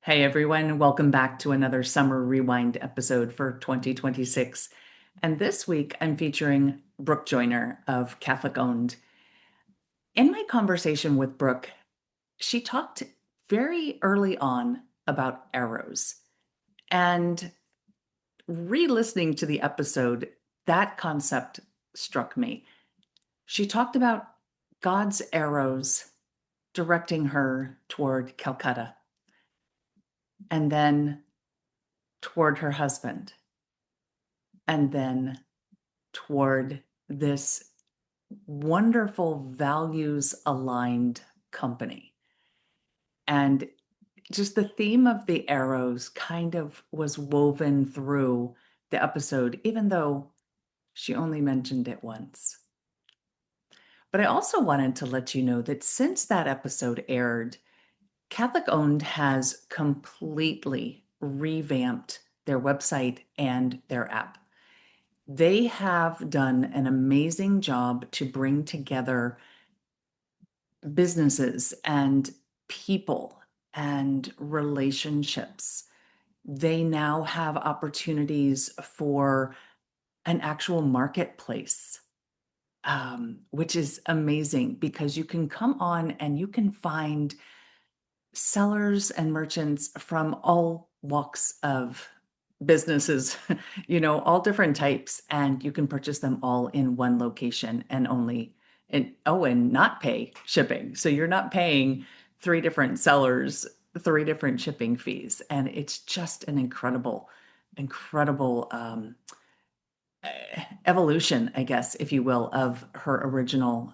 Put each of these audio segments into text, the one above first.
Hey everyone, welcome back to another Summer Rewind episode for 2026. And this week I'm featuring Brooke Joiner of Catholic Owned. In my conversation with Brooke, she talked very early on about arrows. And re-listening to the episode, that concept struck me. She talked about God's arrows directing her toward Calcutta and then toward her husband and then toward this wonderful values aligned company. And just the theme of the arrows kind of was woven through the episode, even though she only mentioned it once. But I also wanted to let you know that since that episode aired, Catholic Owned has completely revamped their website and their app. They have done an amazing job to bring together businesses and people and relationships. They now have opportunities for an actual marketplace, which is amazing because you can come on and you can find sellers and merchants from all walks of businesses, all different types, and you can purchase them all in one location and not pay shipping. So you're not paying three different sellers, three different shipping fees. And it's just an incredible evolution, I guess, if you will, of her original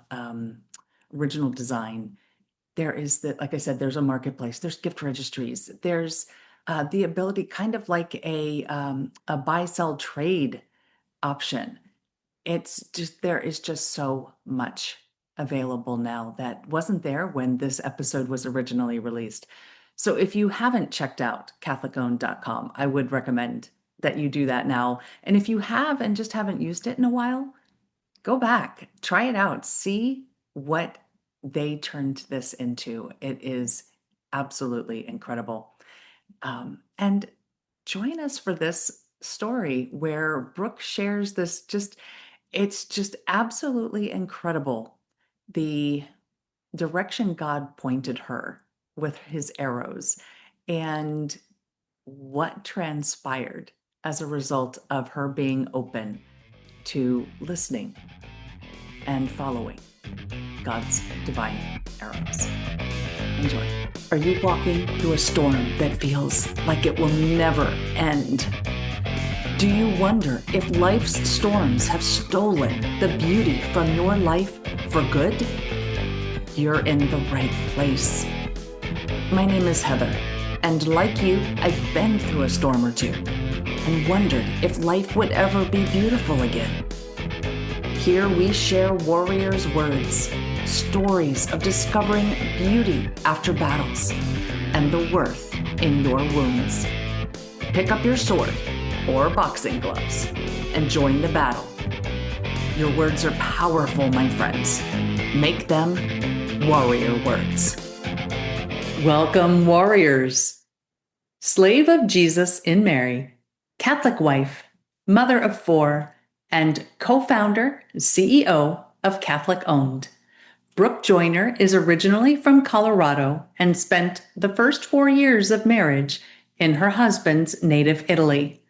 design. There is like I said, there's a marketplace, there's gift registries, there's the ability, kind of like a buy, sell, trade option. There is just so much available now that wasn't there when this episode was originally released. So if you haven't checked out CatholicOwned.com, I would recommend that you do that now. And if you have and just haven't used it in a while, go back, try it out, see what they turned this into. It is absolutely incredible. And join us for this story where Brooke shares this it's just absolutely incredible. The direction God pointed her with his arrows and what transpired as a result of her being open to listening and following God's divine arrows. Enjoy. Are you walking through a storm that feels like it will never end? Do you wonder if life's storms have stolen the beauty from your life for good? You're in the right place. My name is Heather, and like you, I've been through a storm or two and wondered if life would ever be beautiful again. Here we share warriors' words, stories of discovering beauty after battles, and the worth in your wounds. Pick up your sword or boxing gloves and join the battle. Your words are powerful, my friends. Make them warrior words. Welcome, warriors. Slave of Jesus in Mary, Catholic wife, mother of four, and co-founder, CEO of Catholic Owned. Brooke Joiner is originally from Colorado and spent the first 4 years of marriage in her husband's native Italy.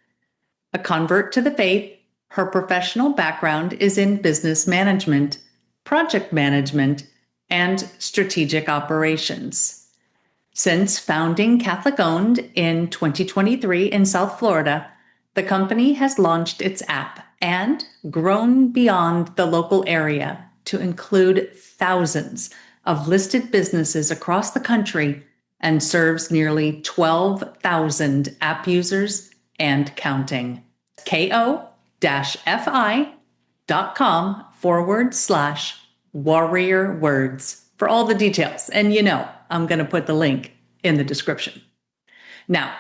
A convert to the faith, her professional background is in business management, project management, and strategic operations. Since founding Catholic Owned in 2023 in South Florida, the company has launched its app and grown beyond the local area to include thousands of listed businesses across the country and serves nearly 12,000 app users and counting. ko-fi.com/warrior words for all the details. And I'm going to put the link in the description. Now,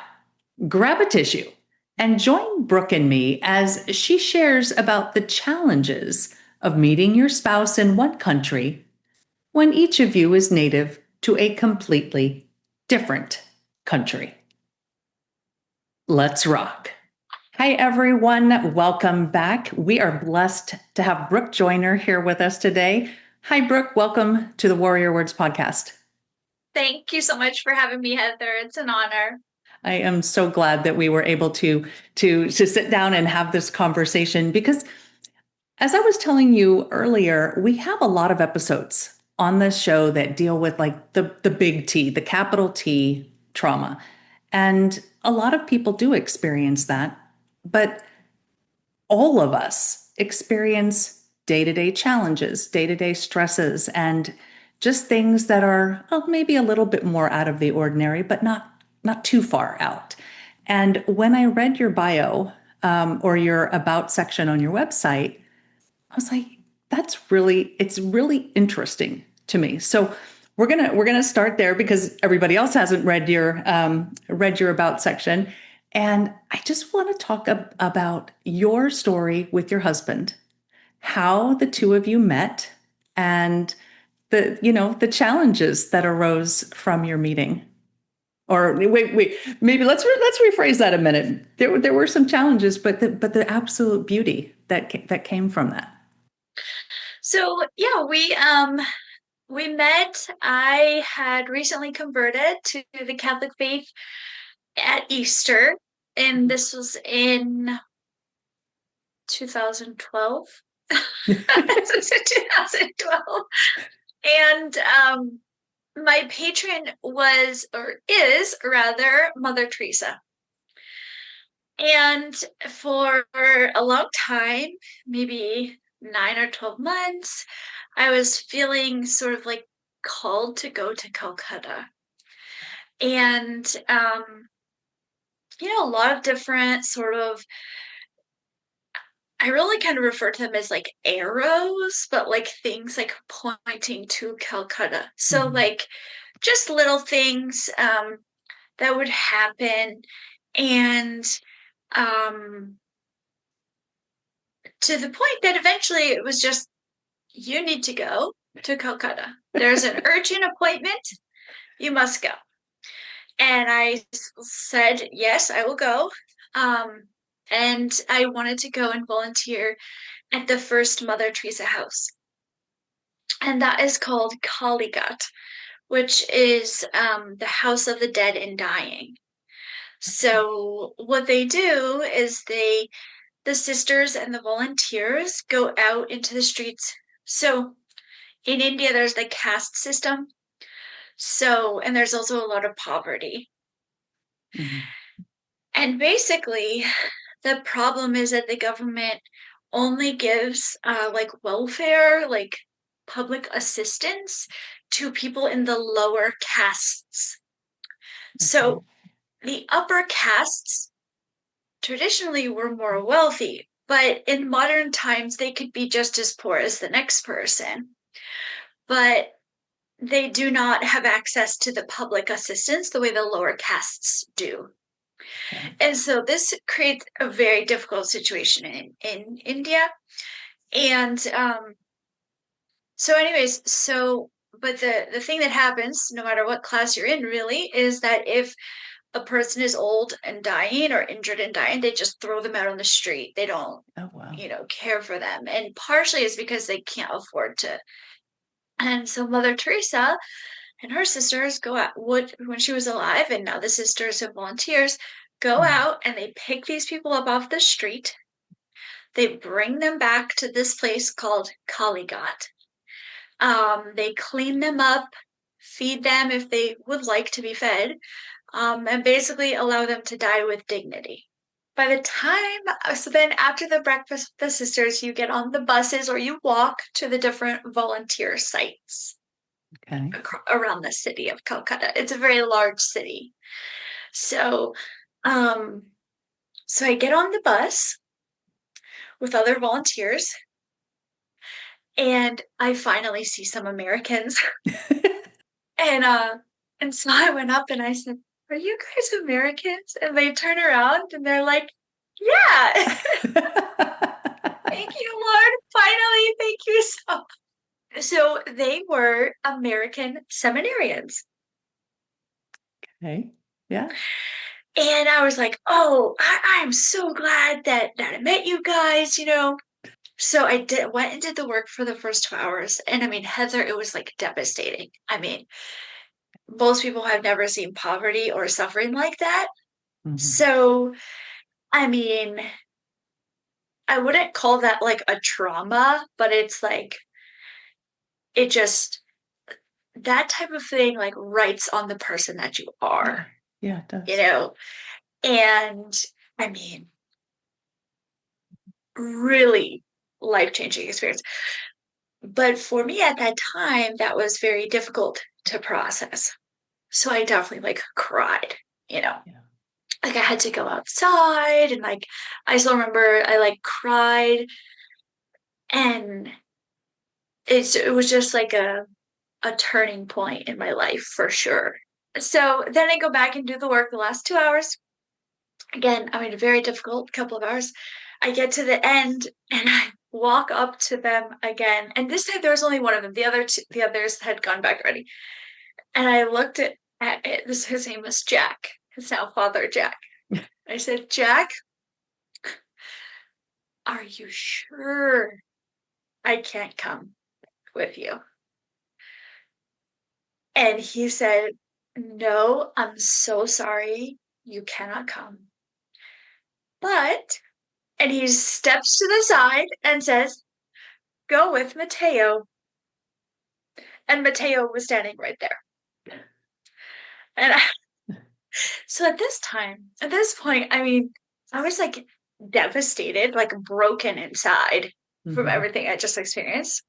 grab a tissue and join Brooke and me as she shares about the challenges of meeting your spouse in one country when each of you is native to a completely different country. Let's rock. Hi, everyone. Welcome back. We are blessed to have Brooke Joiner here with us today. Hi, Brooke. Welcome to the Warrior Words podcast. Thank you so much for having me, Heather. It's an honor. I am so glad that we were able to sit down and have this conversation because, as I was telling you earlier, we have a lot of episodes on this show that deal with like the big T, the capital T trauma. And a lot of people do experience that, but all of us experience day-to-day challenges, day-to-day stresses, and just things that are maybe a little bit more out of the ordinary, but not too far out. And when I read your bio or your about section on your website, I was like, it's really interesting to me. So we're gonna start there because everybody else hasn't read your about section, and I just want to talk about your story with your husband, how the two of you met, and the challenges that arose from your meeting. Or wait, maybe let's rephrase that a minute. There were some challenges, but the absolute beauty that came from that. So yeah, we met. I had recently converted to the Catholic faith at Easter, and this was in 2012. This was in 2012. And my patron was, or is rather, Mother Teresa. And for a long time, maybe 9 or 12 months, I was feeling sort of like called to go to Calcutta. And, a lot of different sort of, I really kind of refer to them as like arrows, but like things like pointing to Calcutta. So, Mhm. like, just little things that would happen. And, um, to the point that eventually it was just, you need to go to Calcutta. There's an urgent appointment. You must go. And I said, yes, I will go. Um, and I wanted to go and volunteer at the first Mother Teresa house. And that is called Kaligat, which is the house of the dead and dying. So what they do is the sisters and the volunteers go out into the streets. So in India, there's the caste system. So, and there's also a lot of poverty. Mhm. And basically, the problem is that the government only gives like welfare, like public assistance to people in the lower castes. Okay. So the upper castes traditionally were more wealthy, but in modern times, they could be just as poor as the next person. But they do not have access to the public assistance the way the lower castes do. Okay. And so this creates a very difficult situation in India. And but the thing that happens, no matter what class you're in, really, is that if a person is old and dying or injured and dying, they just throw them out on the street. They don't, Oh, wow. care for them. And partially is because they can't afford to. And so Mother Teresa and her sisters go out would when she was alive, and now the sisters and volunteers go Mhm. out and they pick these people up off the street. They bring them back to this place called Kaligat. They clean them up, feed them if they would like to be fed, and basically allow them to die with dignity. By the time, so then after the breakfast with the sisters, you get on the buses or you walk to the different volunteer sites Okay. around the city of Calcutta. It's a very large city. So, um, so I get on the bus with other volunteers and I finally see some Americans. And and so I went up and I said, "Are you guys Americans?" And they turn around and they're like, "Yeah." Thank you, Lord. Finally, thank you so. So they were American seminarians. Okay. Yeah. And I was like, oh, I'm so glad that I met you guys, you know. So I went and did the work for the first 2 hours. And I mean, Heather, it was like devastating. I mean, most people have never seen poverty or suffering like that. Mhm. So, I mean, I wouldn't call that like a trauma, but it's like, it just, that type of thing like writes on the person that you are, Yeah. Yeah, it you does. know? And I mean, really life-changing experience. But for me at that time, that was very difficult to process. So I definitely like cried, you know. Yeah. Like I had to go outside and like I still remember I like cried and it was just like a turning point in my life for sure. So then I go back and do the work the last 2 hours. Again, I mean, a very difficult couple of hours. I get to the end and I walk up to them again. And this time there was only one of them. The others had gone back already. And I looked at it. His name was Jack. His now father, Jack. I said, Jack, are you sure I can't come with you? And he said, no, I'm so sorry. You cannot come. But, and he steps to the side and says, go with Mateo. And Mateo was standing right there. And so at this point, I mean, I was like devastated, like broken inside from Mhm. everything I just experienced.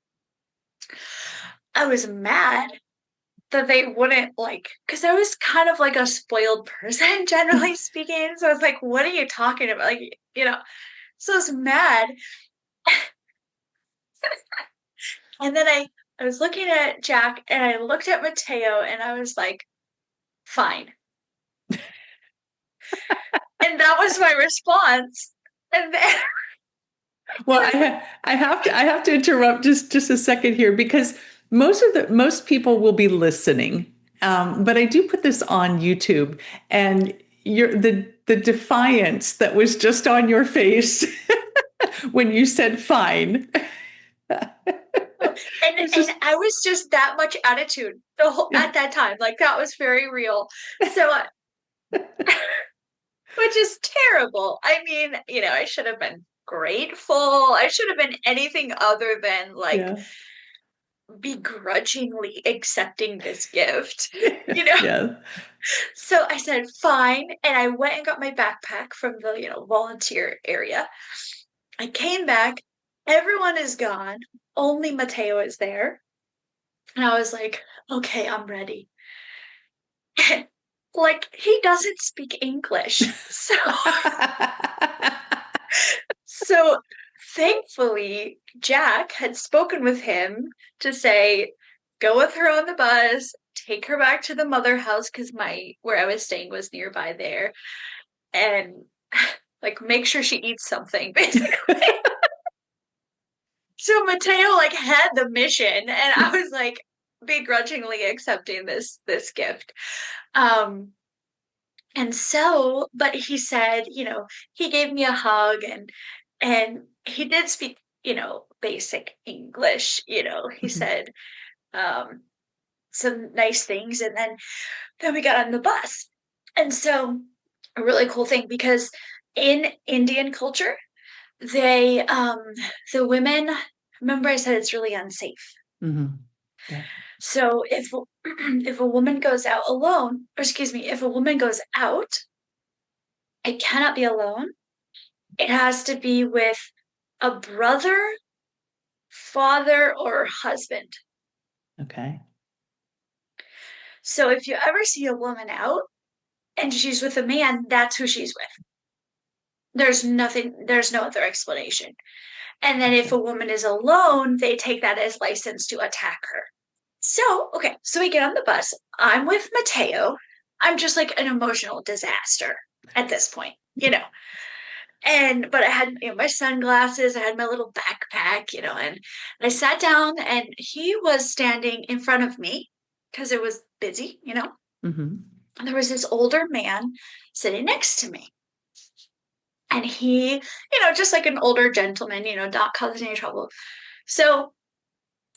I was mad that they wouldn't like, because I was kind of like a spoiled person, generally speaking. So I was like, what are you talking about? Like, you know, so I was mad. And then I was looking at Jack and I looked at Mateo and I was like, fine. And that was my response. And then Well, I have to interrupt just a second here because most people will be listening, but I do put this on YouTube, and the defiance that was just on your face when you said fine. oh, It's and just I was just that much attitude the whole yeah. at that time. Like that was very real. So which is terrible. I mean, you know, I should have been grateful. I should have been anything other than like Yeah. begrudgingly accepting this gift, you know? Yeah. So I said, fine. And I went and got my backpack from the, you know, volunteer area. I came back. Everyone is gone. Only Mateo is there. And I was like, okay, I'm ready. Like, he doesn't speak English. So thankfully, Jack had spoken with him to say, go with her on the bus, take her back to the mother house because my where I was staying was nearby there, and like make sure she eats something, basically. So Mateo like had the mission, and I was like begrudgingly accepting this gift. Um, And so, but he said, you know, he gave me a hug and he did speak, you know, basic English, you know. He Mhm. said some nice things and then we got on the bus. And so a really cool thing because in Indian culture, they the women remember I said it's really unsafe. Mhm. Yeah. So if if a woman goes out alone, or excuse me, if a woman goes out, it cannot be alone. It has to be with a brother, father, or husband. Okay. So if you ever see a woman out and she's with a man, that's who she's with. There's no other explanation. And then if Gotcha. a woman is alone, they take that as license to attack her. So, okay, so we get on the bus. I'm with Mateo. I'm just like an emotional disaster at this point, you know. And but I had, you know, my sunglasses, I had my little backpack, you know, and I sat down and he was standing in front of me because it was busy, you know. Mhm. And there was this older man sitting next to me. And he, just like an older gentleman, not causing any trouble. So,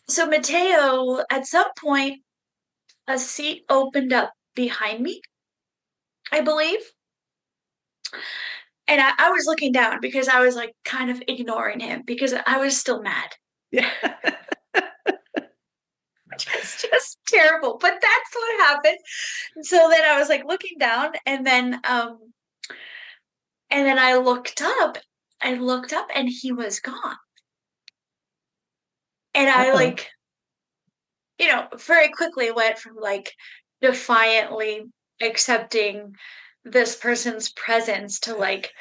so Mateo, at some point, a seat opened up behind me, I believe. And I was looking down because I was like kind of ignoring him because I was still mad. Yeah. It's just terrible. But that's what happened. So then I was like looking down and then I looked up and he was gone. And I Uh-oh. like, very quickly went from like defiantly accepting this person's presence to like,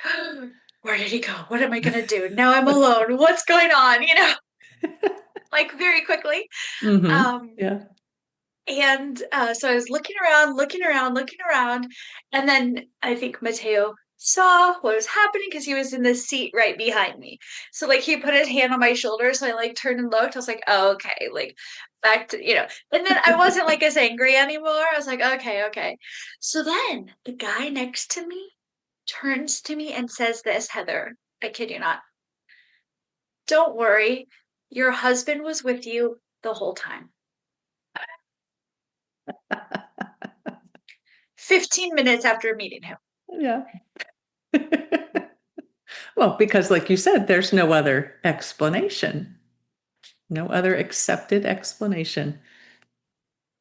where did he go? What am I gonna do? Now I'm alone. What's going on? Like very quickly. Mm-hmm. Um, Yeah. and so I was looking around, looking around, looking around, and then I think Mateo saw what was happening because he was in the seat right behind me. So like he put his hand on my shoulder, so I like turned and looked. I was like, oh, okay, like back to And then I wasn't like as angry anymore. I was like, okay, okay. So then the guy next to me turns to me and says this, Heather, I kid you not. Don't worry, your husband was with you the whole time. 15 minutes after meeting him. Yeah. Well, because like you said, there's no other explanation, no other accepted explanation.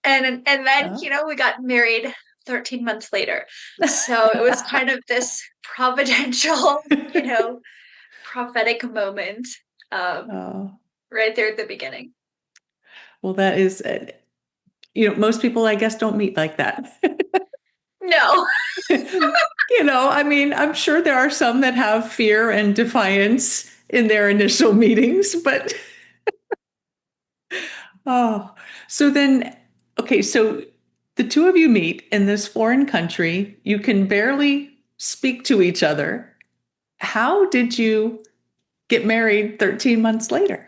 And then, Oh. we got married 13 months later. So it was kind of this providential, prophetic moment Oh, right there at the beginning. well, that is, most people, I guess, don't meet like that. No. I mean, I'm sure there are some that have fear and defiance in their initial meetings, but oh, so then, okay, so the two of you meet in this foreign country. You can barely speak to each other. How did you get married 13 months later?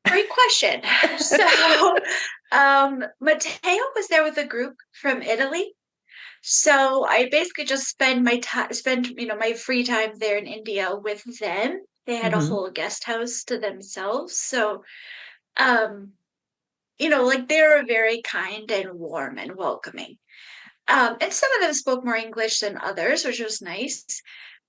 Great question. So Matteo was there with a group from Italy. So I basically just spend my free time there in India with them. They had a Hmm. whole guest house to themselves. So um like they were very kind and warm and welcoming. And some of them spoke more English than others, which was nice.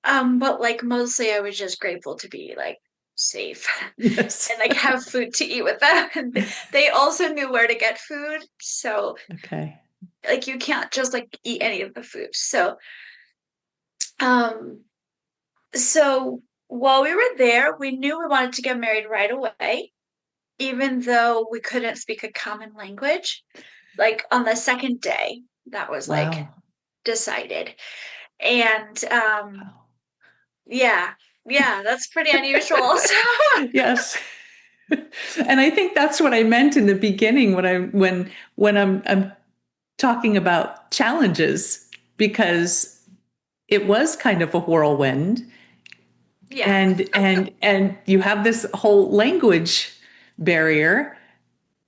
But like mostly I was just grateful to be like safe Yes. and like have food to eat with them. And they also knew where to get food. So Okay. like you can't just like eat any of the food. Um so while we were there, we knew we wanted to get married right away, even though we couldn't speak a common language. Like on the second day, that was like Wow. decided. And Wow. yeah, yeah, that's pretty unusual. So Yes. And I think that's what I meant in the beginning when I'm talking about challenges, because it was kind of a whirlwind, yeah, and you have this whole language barrier,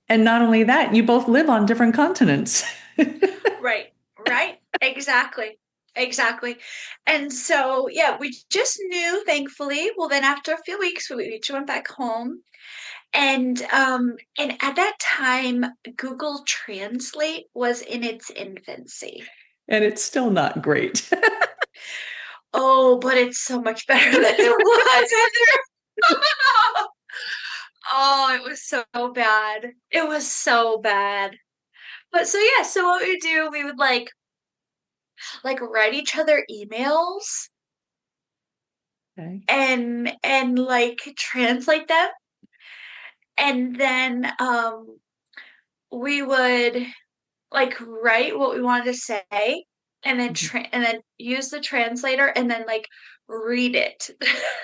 and not only that, you both live on different continents. right, right, exactly. Exactly. And so, yeah, we just knew, thankfully. Well, then after a few weeks, we each went back home. And at that time, Google Translate was in its infancy. And it's still not great. Oh, but it's so much better than it was, Heather. Oh, it was so bad. It was so bad. But so yeah, so what we do, we would like write each other emails Okay. and like translate them. And then we would like write what we wanted to say and then use the translator and then like read it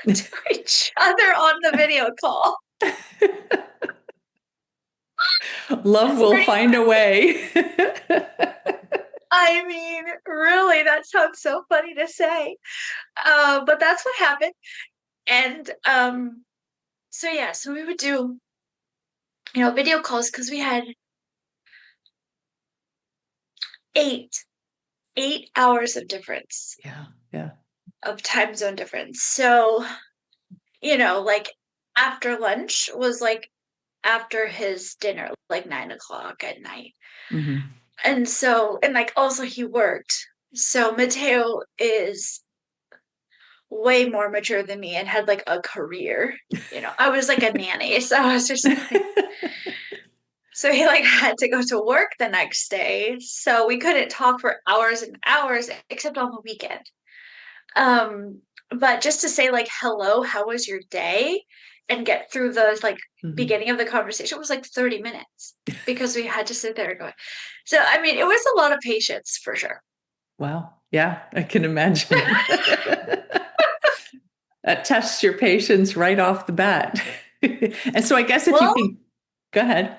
to each other on the video call. Love That's will pretty find a way. I mean, really, that sounds so funny to say. But that's what happened. And so yeah, so we would do, video calls because we had eight, 8 hours of difference, Yeah. Yeah. of time zone difference. So, like after lunch was like after his dinner, like 9 o'clock at night. Hmm. And so, and like also he worked. So Mateo is way more mature than me and had like a career. I was like a nanny. So I was just like, so he like had to go to work the next day. So we couldn't talk for hours and hours except on the weekend. Um, but just to say like hello, how was your day? And get through the like Hmm. beginning of the conversation was like 30 minutes because we had to sit there and go. So I mean, it was a lot of patience for sure. Wow. Yeah, I can imagine. That tests your patience right off the bat. And so I guess if you Well, can go ahead.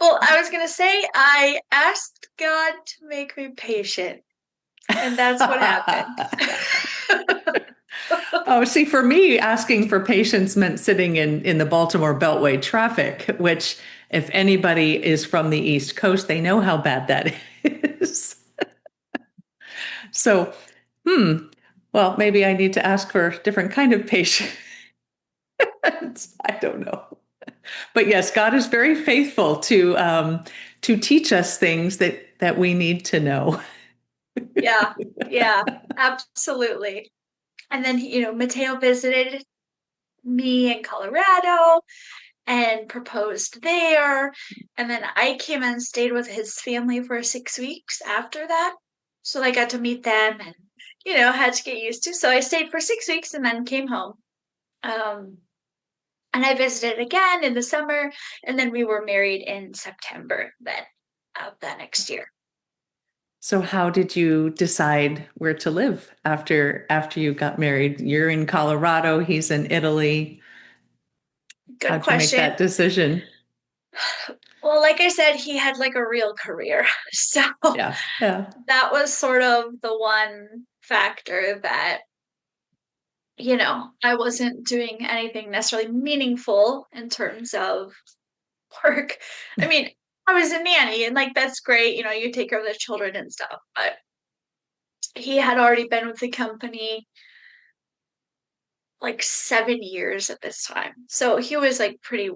I was gonna say I asked God to make me patient, and that's what happened. Oh, see, for me, asking for patience meant sitting in the Baltimore Beltway traffic, which, if anybody is from the East Coast, they know how bad that is. So, hmm, well, maybe I need to ask for a different kind of patience. I don't know. But yes, God is very faithful to teach us things that we need to know. Yeah, yeah, absolutely. And then, Mateo visited me in Colorado and proposed there. And then I came and stayed with his family for 6 weeks after that. So I got to meet them and, had to get used to. So I stayed for 6 weeks and then came home. Um, and I visited again in the summer. And then we were married in September then of that next year. So how did you decide where to live after you got married? You're in Colorado, he's in Italy. Good How'd you make question. that decision? Well, like I said, he had like a real career. So Yeah, yeah, that was sort of the one factor that, I wasn't doing anything necessarily meaningful in terms of work. I mean, I was a nanny and like that's great, you take care of the children and stuff, but he had already been with the company like 7 years at this time. So he was like pretty,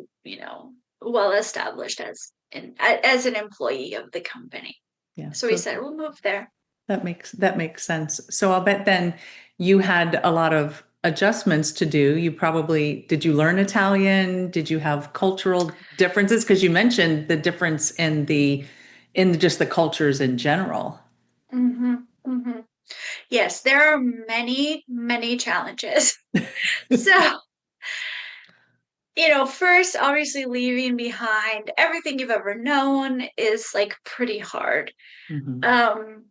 well established as an employee of the company. yeah. So we So said, we'll move there. that makes sense. So I'll bet then you had a lot of adjustments to do. Did you learn Italian? Did you have cultural differences? Because you mentioned the difference in just the cultures in general. Hmm. Hmm. Yes, there are many, many challenges. So, first, obviously, leaving behind everything you've ever known is like pretty hard. Hmm. Um,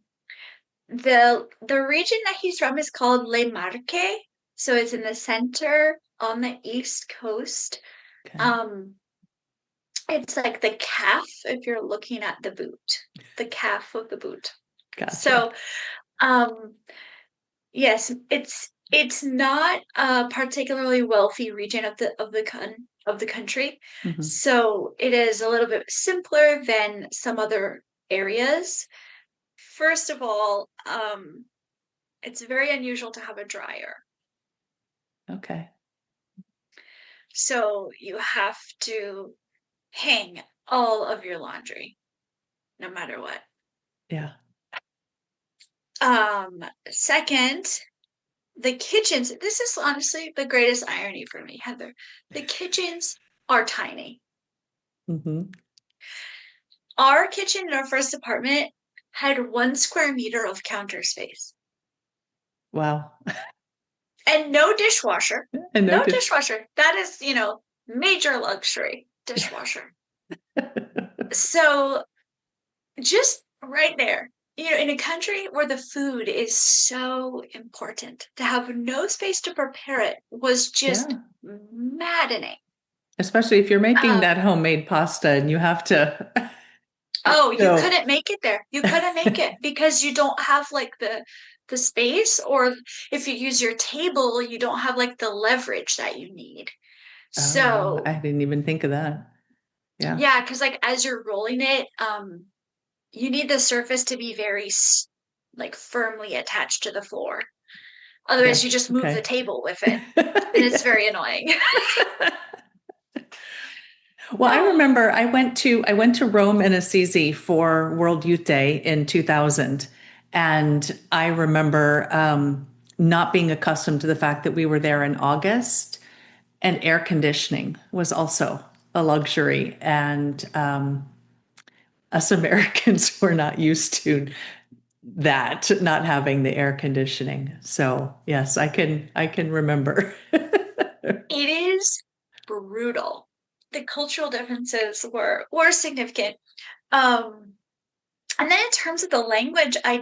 the region that he's from is called Le Marche, so it's in the center on the east coast. Okay, Um, it's like the calf if you're looking at the boot, the calf of the boot. gotcha. So, um, yes, it's not a particularly wealthy region of the country. Hmm. So it is a little bit simpler than some other areas. First of all, it's very unusual to have a dryer. Okay, So you have to hang all of your laundry, no matter what. yeah, Second, the kitchens, this is honestly the greatest irony for me, Heather. The kitchens are tiny. hmm, Our kitchen in our first apartment had 1 square meter of counter space wow. and no dishwasher. I No noticed. dishwasher. That is, major luxury dishwasher. So just right there, in a country where the food is so important, to have no space to prepare it was just Yeah, maddening. especially if you're making Um, that homemade pasta and you have to oh, you go. couldn't make it there. You couldn't make it because you don't have like the space, or if you use your table, you don't have like the leverage that you need. Oh, wow. So I didn't even think of that. Yeah. yeah, because like as you're rolling it, you need the surface to be like firmly attached to the floor. Otherwise, you Yes. just move the Okay. table with it, and it's Yeah. very annoying. Well, I remember I went to Rome and Assisi for World Youth Day in 2000, and I remember not being accustomed to the fact that we were there in August, and air conditioning was also a luxury, and us Americans were not used to that, not having the air conditioning. So yes, I can remember. It is brutal. The cultural differences were significant. Um, and then in terms of the language, I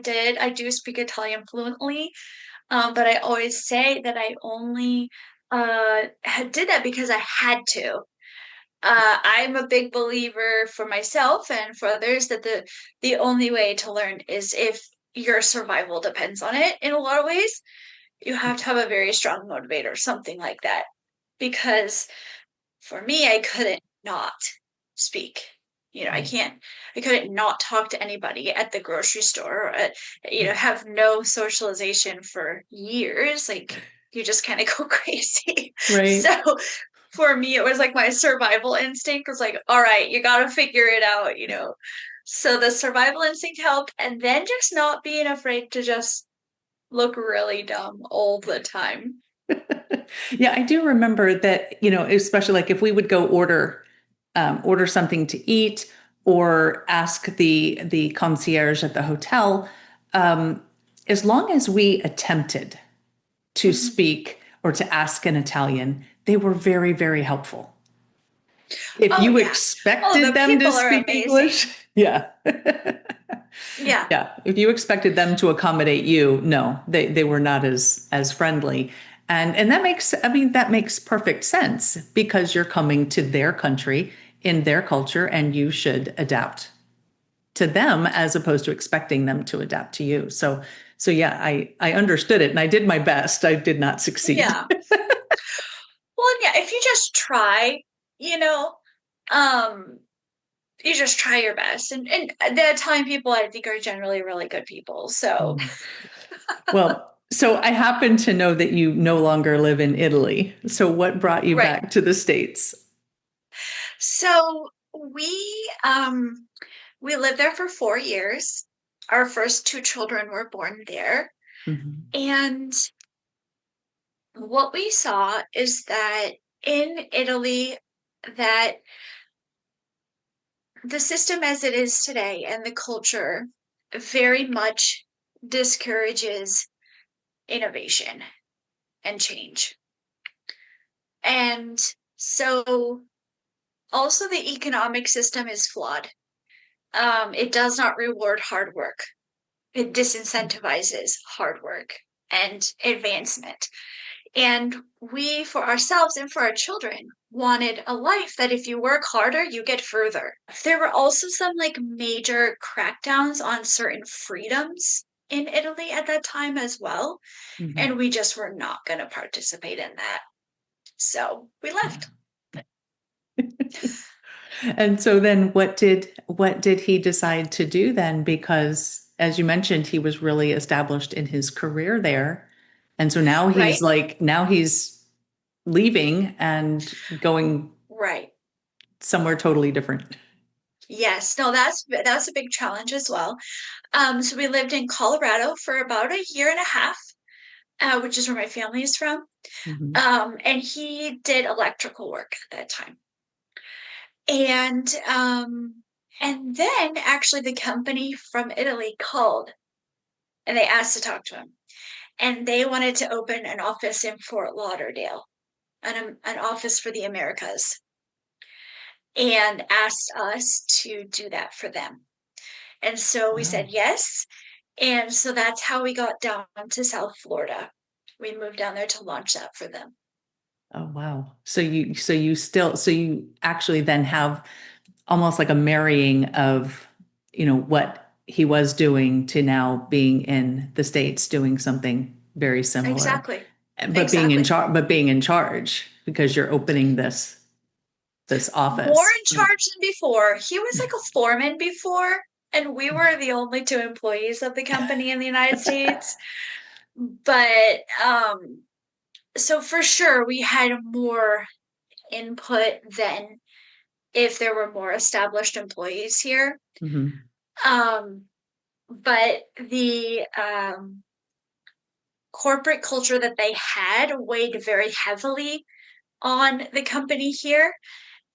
do speak Italian fluently, but I always say that I only did that because I had to. I'm a big believer for myself and for others that the only way to learn is if your survival depends on it in a lot of ways. You have to have a very strong motivator, something like that. Because for me, I couldn't not speak. Right. I couldn't not talk to anybody at the grocery store, Right. have no socialization for years. Like, you just kind of go crazy. So Right. for me, it was like my survival instinct was like, all right, you got to figure it out. So the survival instinct helped, and then just not being afraid to just look really dumb all the time. Yeah, I do remember that, especially like if we would go order something to eat or ask the concierge at the hotel, um, as long as we attempted to Mhm. speak or to ask in Italian, they were very, very helpful. If Oh, you yeah. Oh, expected the them to people are speak amazing. English, yeah. Yeah. Yeah, if you expected them to accommodate you, no, they were not as friendly. And that makes, I mean, that makes perfect sense because you're coming to their country in their culture and you should adapt to them as opposed to expecting them to adapt to you. So yeah, I understood it and I did my best. I did not succeed. Yeah. Well, yeah, if you just try, you know, um, you just try your best. And the Italian people, I think, are generally really good people. So, Mm. Well, so I happen to know that you no longer live in Italy. So what brought you right. back to the States? So we lived there for 4 years. Our first two children were born there. Mhm. And what we saw is that in Italy, that the system as it is today and the culture very much discourages innovation and change. And so also the economic system is flawed. It does not reward hard work. It disincentivizes hard work and advancement. And we, for ourselves and for our children, wanted a life that if you work harder, you get further. There were also some like major crackdowns on certain freedoms in Italy at that time as well. Mhm. And we just were not going to participate in that. So we Yeah. left. And so then what did he decide to do then? Because as you mentioned, he was really established in his career there. And so Right? now he's leaving and going Right. somewhere totally different. Yes. No, that's a big challenge as well. So we lived in Colorado for about a year and a half, which is where my family is from. Mhm. And he did electrical work at that time. And then actually the company from Italy called and they asked to talk to him. And they wanted to open an office in Fort Lauderdale, an office for the Americas, and asked us to do that for them. And so we said Wow. yes. And so that's how we got down to South Florida. We moved down there to launch that for them. Oh, wow. So you actually then have almost like a marrying of, what he was doing to now being in the States doing something very similar, Exactly. but Exactly. being in charge because you're opening this More office. in charge than before. He was like a foreman before. and we were the only two employees of the company in the United States. But so for sure we had more input than if there were more established employees here. Hmm. Um, but the corporate culture that they had weighed very heavily on the company here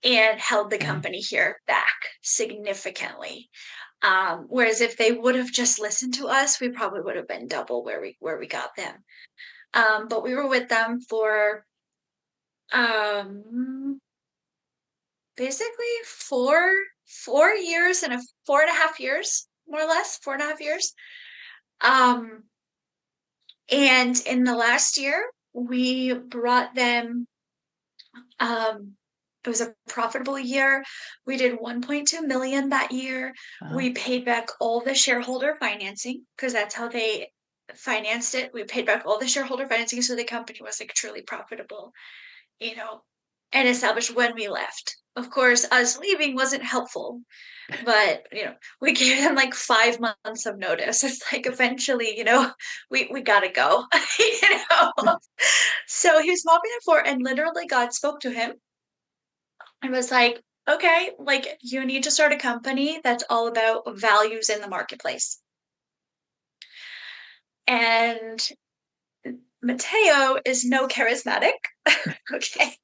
and held the Okay. company here back significantly. Whereas if they would have just listened to us, we probably would have been double where we got them. But we were with them for um, basically four years and 4.5 years, more or less 4.5 years. Um, and in the last year, we brought them. Um, it was a profitable year. We did 1.2 million that year. We Wow. paid back all the shareholder financing because that's how they financed it. We paid back all the shareholder financing so the company was like truly profitable, you know, and established when we left. Of course, us leaving wasn't helpful, but we gave them like 5 months of notice. It's like eventually, we gotta go, So he was mopping the floor, and literally God spoke to him and was like, "Okay, like you need to start a company that's all about values in the marketplace." And Mateo is no charismatic. Okay.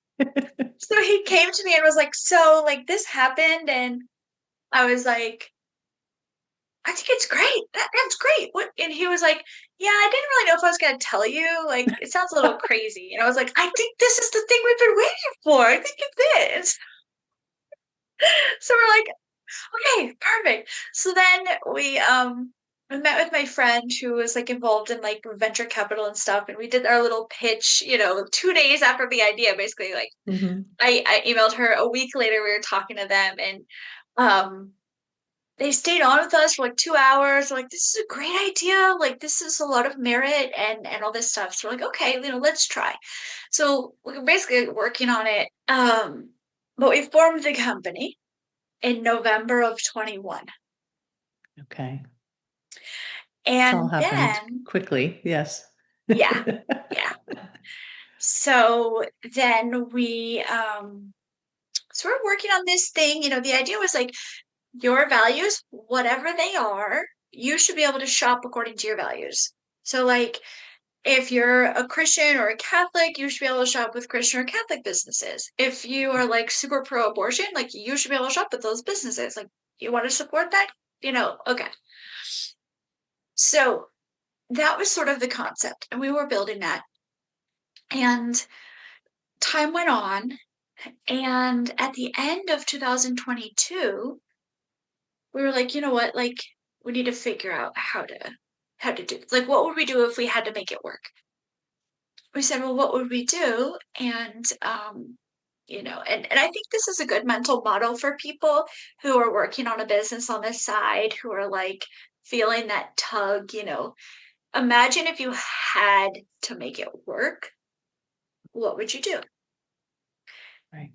So he came to me and was like, "So, like, this happened." And I was like, "I think it's great. That's great." What? And he was like, "Yeah, I didn't really know if I was going to tell you. Like, it sounds a little crazy." And I was like, "I think this is the thing we've been waiting for. I think it's this." So we're like, "Okay, perfect." So then we met with my friend who was like involved in like venture capital and stuff, and we did our little pitch, 2 days after the idea, basically. Like Hmm. I emailed her a week later, we were talking to them, and um they stayed on with us for like 2 hours. Like, this is a great idea. Like, this is a lot of merit and all this stuff. So we're like, okay, let's try. So we're basically working on it. But we formed the company in November of 21. Okay. It's all And happened then, quickly. Yes. yeah, yeah. So then so we're working on this thing. The idea was like your values, whatever they are, you should be able to shop according to your values. So, like, if you're a Christian or a Catholic, you should be able to shop with Christian or Catholic businesses. If you are like super pro abortion, like, you should be able to shop with those businesses. Like, you want to support that? Okay. So that was sort of the concept, and we were building that. And time went on, and at the end of 2022, we were like, you know what? Like, we need to figure out how to do, like, what would we do if we had to make it work? We said, well, what would we do? And and I think this is a good mental model for people who are working on a business on the side, who are like feeling that tug. Imagine if you had to make it work, what would you do? Right.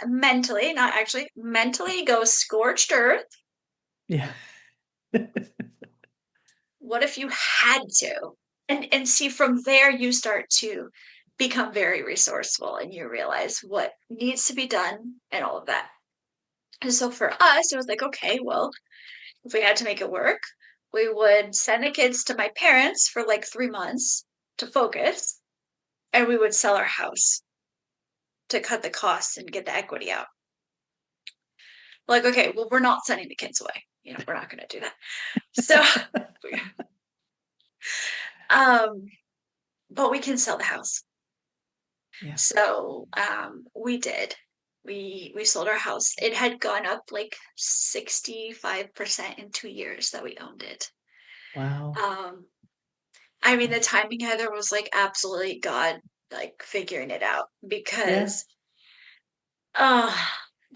Mentally, not actually, mentally go scorched earth. Yeah. What if you had to? And see, from there you start to become very resourceful, and you realize what needs to be done and all of that. And so for us, it was like, okay, well, if we had to make it work, we would send the kids to my parents for like 3 months to focus, and we would sell our house to cut the costs and get the equity out. Like, okay, well, we're not sending the kids away. We're not going to do that. So, um, but we can sell the house. Yeah. So we did. We sold our house. It had gone up like 65% in 2 years that we owned it. Wow. Um, I mean, the timing, Heather, was like absolutely God, like figuring it out, Yeah. because uh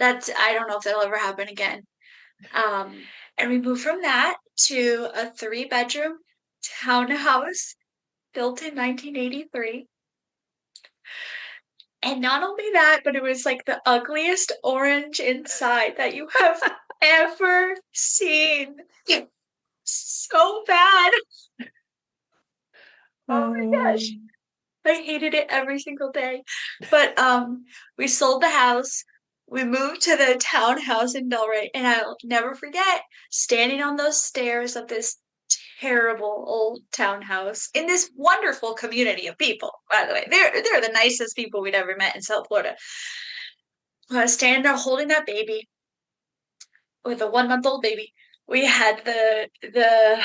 I don't know if that'll ever happen again. And we moved from that to a 3-bedroom townhouse built in 1983. And not only that, but it was like the ugliest orange inside that you have. ever seen. So bad. Oh my Oh, gosh. I hated it every single day. But we sold the house. We moved to the townhouse in Delray, and I'll never forget standing on those stairs of this terrible old townhouse in this wonderful community of people, by the way. They're the nicest people we'd ever met in South Florida. I was standing there holding that baby with a 1 month old baby. We had the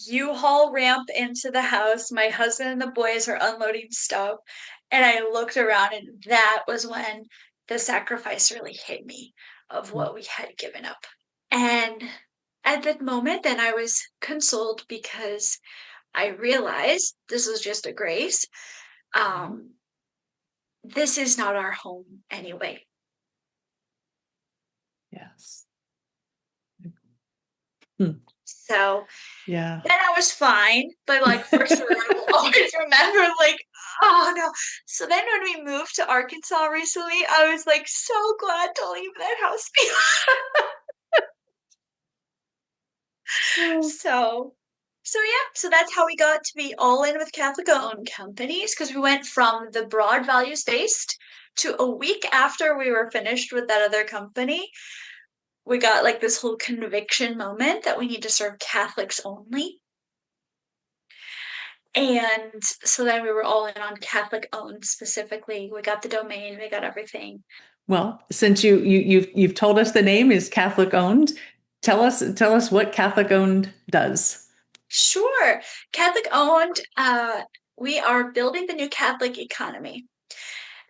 U-Haul ramp into the house. My husband and the boys are unloading stuff. And I looked around, and that was when the sacrifice really hit me of what we had given up. And at that moment, then I was consoled because I realized this was just a grace. Um, this is not our home anyway. yes. Hmm. So Yeah. then I was fine, but like for sure, I will always remember like, oh no. So then when we moved to Arkansas recently, I was like so glad to leave that house behind. Oh, So yeah, so that's how we got to be all in with Catholic owned companies because we went from the broad values based to a week after we were finished with that other company, we got like this whole conviction moment that we need to serve Catholics only. And so then we were all in on Catholic owned specifically. We got the domain, we got everything. well, since you've told us the name is Catholic owned, tell us what Catholic owned does. Sure. Catholic owned, we are building the new Catholic economy.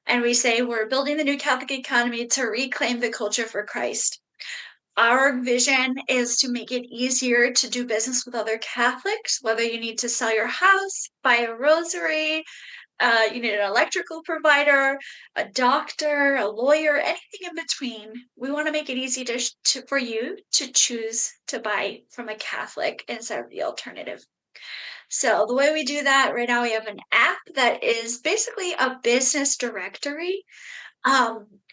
And we say we're building the new Catholic economy to reclaim the culture for Christ. Our vision is to make it easier to do business with other Catholics, whether you need to sell your house, buy a rosary, you need an electrical provider, a doctor, a lawyer, anything in between. We want to make it easy for you to choose to buy from a Catholic instead of the alternative. So the way we do that right now, we have an app that is basically a business directory.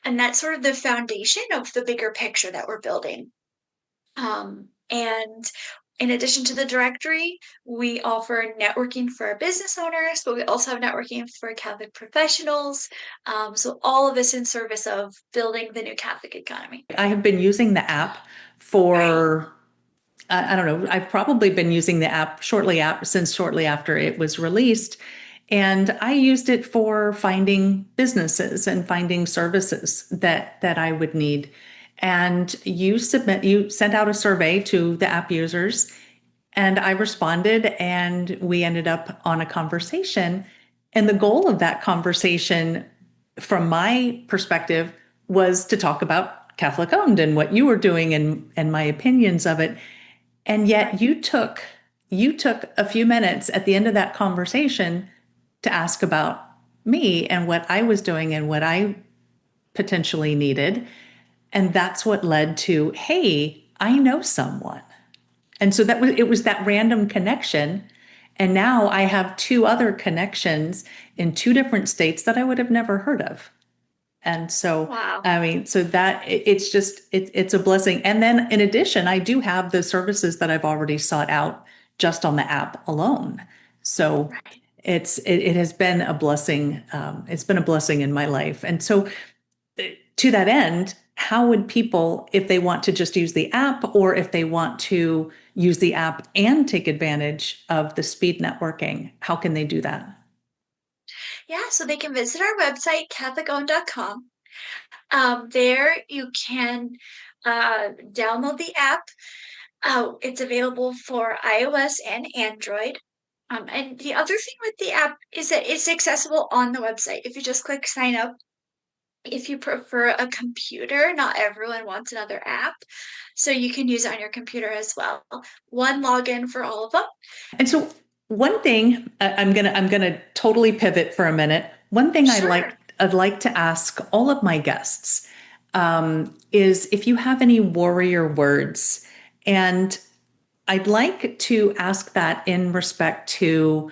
And that's sort of the foundation of the bigger picture that we're building. And in addition to the directory, we offer networking for our business owners, but we also have networking for Catholic professionals. So all of this in service of building the new Catholic economy. I have been using the app Right. for I don't know. I've probably been using the app since shortly after it was released. And I used it for finding businesses and finding services that I would need. And you sent out a survey to the app users, and I responded, and we ended up on a conversation. And the goal of that conversation, from my perspective, was to talk about Catholic owned and what you were doing and my opinions of it. And yet Right. you took a few minutes at the end of that conversation to ask about me and what I was doing and what I potentially needed. And that's what led to, hey, I know someone. And so it was that random connection. And now I have two other connections in two different states that I would have never heard of. And so, Wow. I mean, so that it's just it's a blessing. And then in addition, I do have the services that I've already sought out just on the app alone. So Right. it has been a blessing. It's been a blessing in my life. And so to that end, how would people, if they want to just use the app or if they want to use the app and take advantage of the speed networking, how can they do that? Yeah, so they can visit our website, CatholicOwned.com. There you can download the app. It's available for iOS and Android. And the other thing with the app is that it's accessible on the website. If you just click sign up, if you prefer a computer, not everyone wants another app. So you can use it on your computer as well. One login for all of them. And so one thing I'm gonna totally pivot for a minute. One thing Sure. I'd like to ask all of my guests is if you have any warrior words, and I'd like to ask that in respect to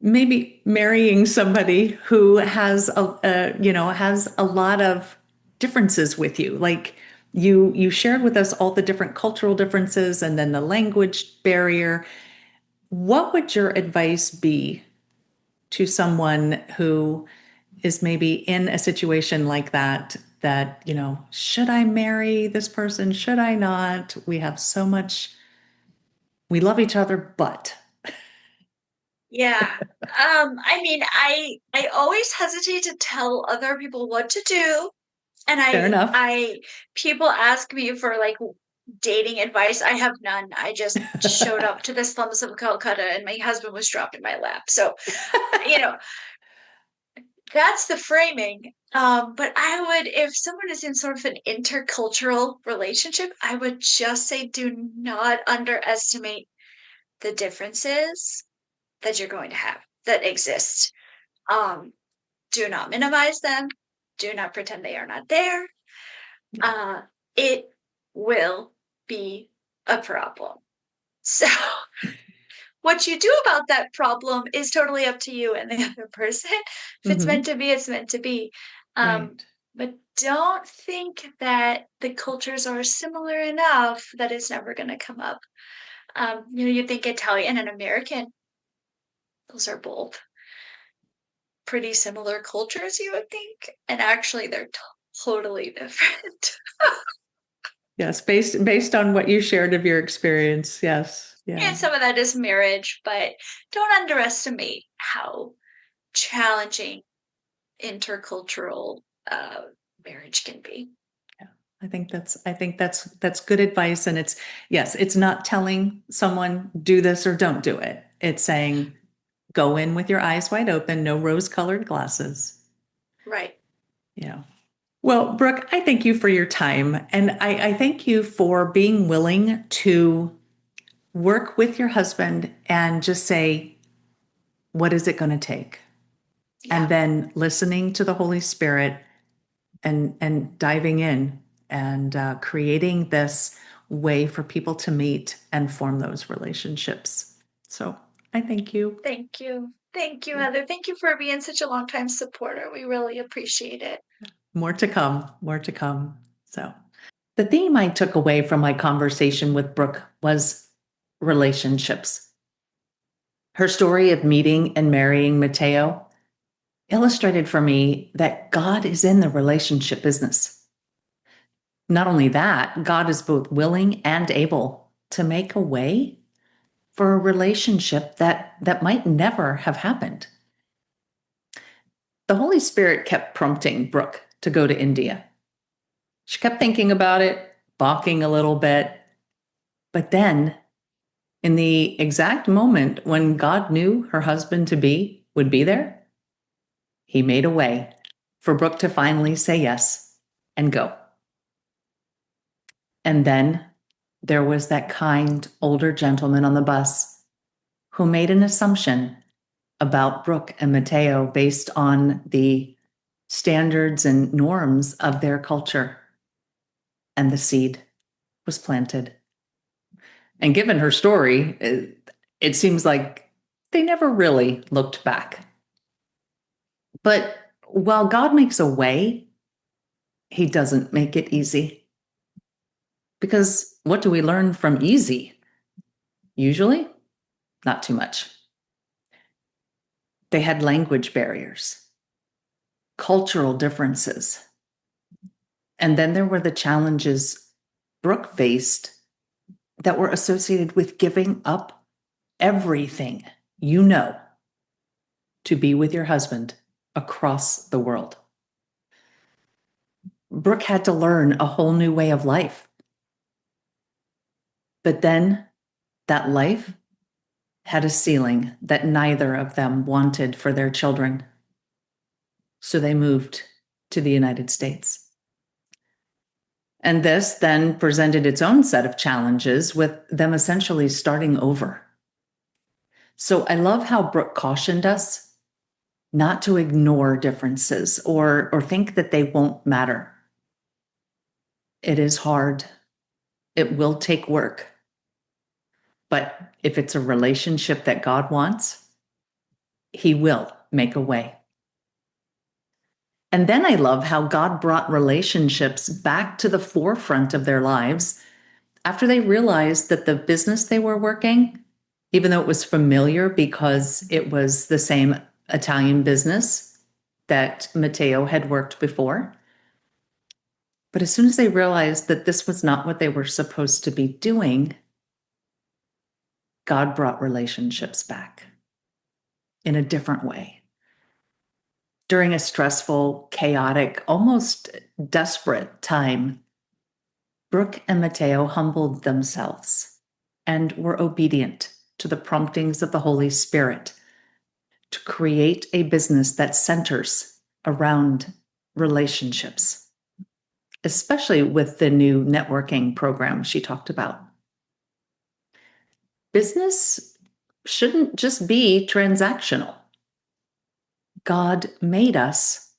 maybe marrying somebody who has has a lot of differences with you. Like you shared with us all the different cultural differences and then the language barrier. What would your advice be to someone who is maybe in a situation like that, that, should I marry this person? Should I not? We have so much, we love each other, but Yeah. I mean, I always hesitate to tell other people what to do. And fair enough. people ask me for like dating advice. I have none. I just showed up to the slums of Calcutta and my husband was dropped in my lap. So, you know, that's the framing. But I would, if someone is in sort of an intercultural relationship, I would just say do not underestimate the differences that you're going to have that exist. Um, do not minimize them. Do not pretend they are not there. Yeah. Uh, it will be a problem. So, what you do about that problem is totally up to you and the other person. If it's meant Hmm. to be, it's meant to be. Um, Right. but don't think that the cultures are similar enough that it's never going to come up. You think Italian and American, those are both pretty similar cultures, you would think, and actually they're totally different. Yes, based on what you shared of your experience. Yes. Yeah. And some of that is marriage, but don't underestimate how challenging intercultural marriage can be. Yeah. I think that's good advice. And it's, yes, it's not telling someone do this or don't do it. It's saying go in with your eyes wide open, no rose-colored glasses. Right. Yeah. Well, Brooke, I thank you for your time. And I thank you for being willing to work with your husband and just say, what is it going to take? And Yeah. then listening to the Holy Spirit and diving in and creating this way for people to meet and form those relationships. So I thank you. Thank you. Thank you, Heather. Thank you for being such a long-time supporter. We really appreciate it. More to come, more to come. So the theme I took away from my conversation with Brooke was relationships. Her story of meeting and marrying Mateo illustrated for me that God is in the relationship business. Not only that, God is both willing and able to make a way for a relationship that might never have happened. The Holy Spirit kept prompting Brooke to go to India. She kept thinking about it, balking a little bit. But then, in the exact moment when God knew her husband to be would be there, he made a way for Brooke to finally say yes and go. And then there was that kind older gentleman on the bus who made an assumption about Brooke and Mateo based on the standards and norms of their culture. And the seed was planted. And given her story, it seems like they never really looked back. But while God makes a way, he doesn't make it easy. Because what do we learn from easy? Usually, not too much. They had language barriers, cultural differences. And then there were the challenges Brooke faced that were associated with giving up everything you know to be with your husband across the world. Brooke had to learn a whole new way of life. But then that life had a ceiling that neither of them wanted for their children. So they moved to the United States. And this then presented its own set of challenges with them essentially starting over. So I love how Brooke cautioned us not to ignore differences or think that they won't matter. It is hard. It will take work. But if it's a relationship that God wants, he will make a way. And then I love how God brought relationships back to the forefront of their lives after they realized that the business they were working, even though it was familiar because it was the same Italian business that Matteo had worked before, but as soon as they realized that this was not what they were supposed to be doing, God brought relationships back in a different way. During a stressful, chaotic, almost desperate time, Brooke and Matteo humbled themselves and were obedient to the promptings of the Holy Spirit to create a business that centers around relationships, especially with the new networking program she talked about. Business shouldn't just be transactional. God made us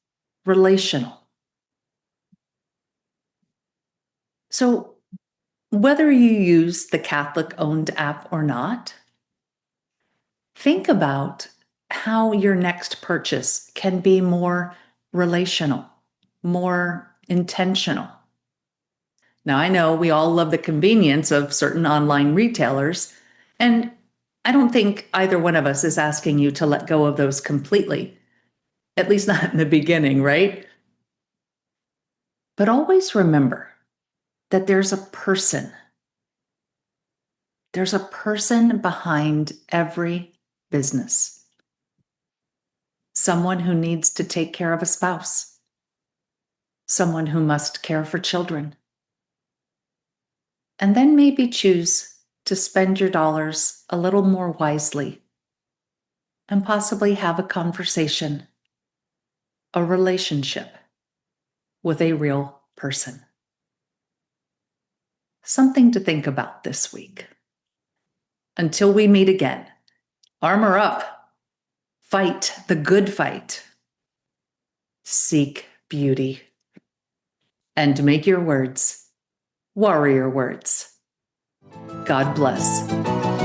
relational. So, whether you use the Catholic owned app or not, think about how your next purchase can be more relational, more intentional. Now, I know we all love the convenience of certain online retailers, and I don't think either one of us is asking you to let go of those completely, at least not in the beginning, right? But always remember that there's a person. There's a person behind every business. Someone who needs to take care of a spouse. Someone who must care for children. And then maybe choose to spend your dollars a little more wisely and possibly have a conversation, a relationship with a real person. Something to think about this week. Until we meet again, armor up, fight the good fight, seek beauty, and make your words warrior words. God bless.